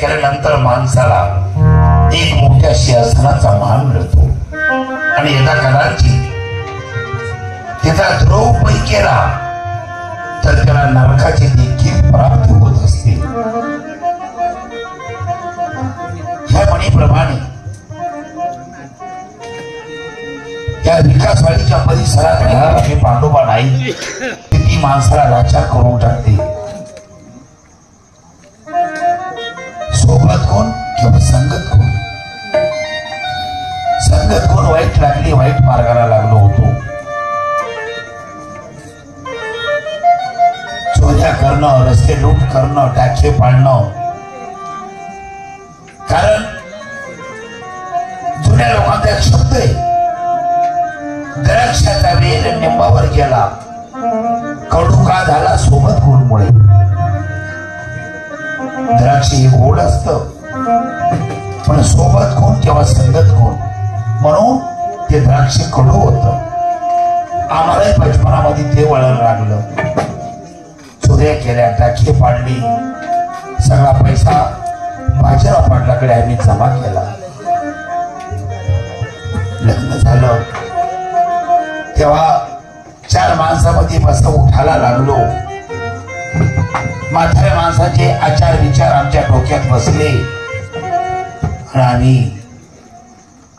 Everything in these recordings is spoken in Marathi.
केल्यानंतर माणसाला एक मोठ्या सिंहासनाचा मान मिळतो आणि एका कदाचित त्याचा द्रोह पै केला तर त्याला नरकाची देखील प्राप्ती होत असते. ह्या म्हणीप्रमाणे या विकासवाडीच्या परिसरात हे पांडोबा नाही ती माणसाला लाचार करून टाकते. सोबत कोण किंवा संगत कोण? संगत कोण वाईट लागली, वाईट मार्गाला लागलो होतो. चोऱ्या करणं, रस्ते लूट करणं, टाके पाडणं. कारण जुन्या लोकांचा एक शब्द आहे, द्राक्षाचा वेल निंबावर गेला, कडू का झाला सोबत कोणमुळे. द्राक्ष हे गोड असत पण सोबत कोण किंवा संगत कोण म्हणून ते द्राक्ष कडू होत. आम्हालाही बचपनामध्ये ते वळण लागलं. चोऱ्या केल्या, टाके पाडली, सगळा पैसा बाजीराव पाटलाकडे आम्ही जमा केला. लग्न झालं तेव्हा 4 माणसामध्ये बस उठायला लागलो. म्हाताऱ्या माणसाचे आचार विचार आमच्या डोक्यात बसले आणि आम्ही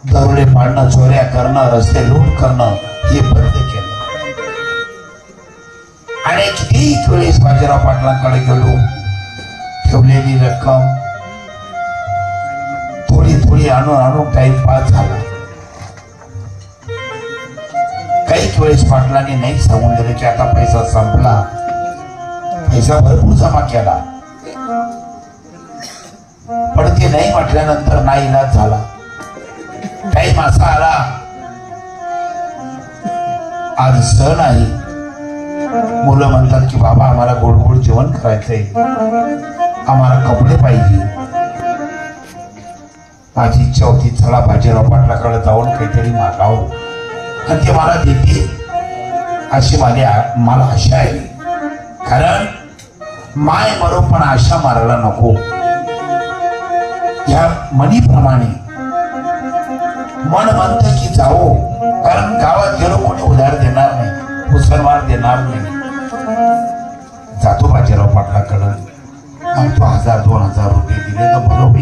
दरोडे पाडणं, चोऱ्या करणं, रस्ते लूट करणं हे बंद केलं. आणि कितीक वेळेस बाजीराव पाटलांकडे गेलो. ठेवलेली रक्कम थोडी थोडी आणून आणून टाइमपास झाला. काही वेळेस पाटलांनी नाही सांगून दिले की आता पैसा संपला. पैसा भरपूर जमा केला पण ते नाही म्हटल्यानंतर नाईलाज झाला. टाइम असा आला, आज सण आहे. मुलं म्हणतात की बाबा आम्हाला गोड गोड जेवण करायचंय, आम्हाला कपडे पाहिजे. माझी इच्छा होती चला बाजीराव पाटलाकडे जाऊन काहीतरी मागावं आणि ते मला देते अशी मला आशा आहे. कारण माय मरो पण आशा मारायला नको. या म्हणीप्रमाणे मन म्हणतं की जावो, कारण गावात गेलो कोणी उधार देणार नाही, मुसलमान देणार नाही. जातो बाजीराव पाटलाकडं, मग तो 1000-2000 रुपये दिले तर बरोबर.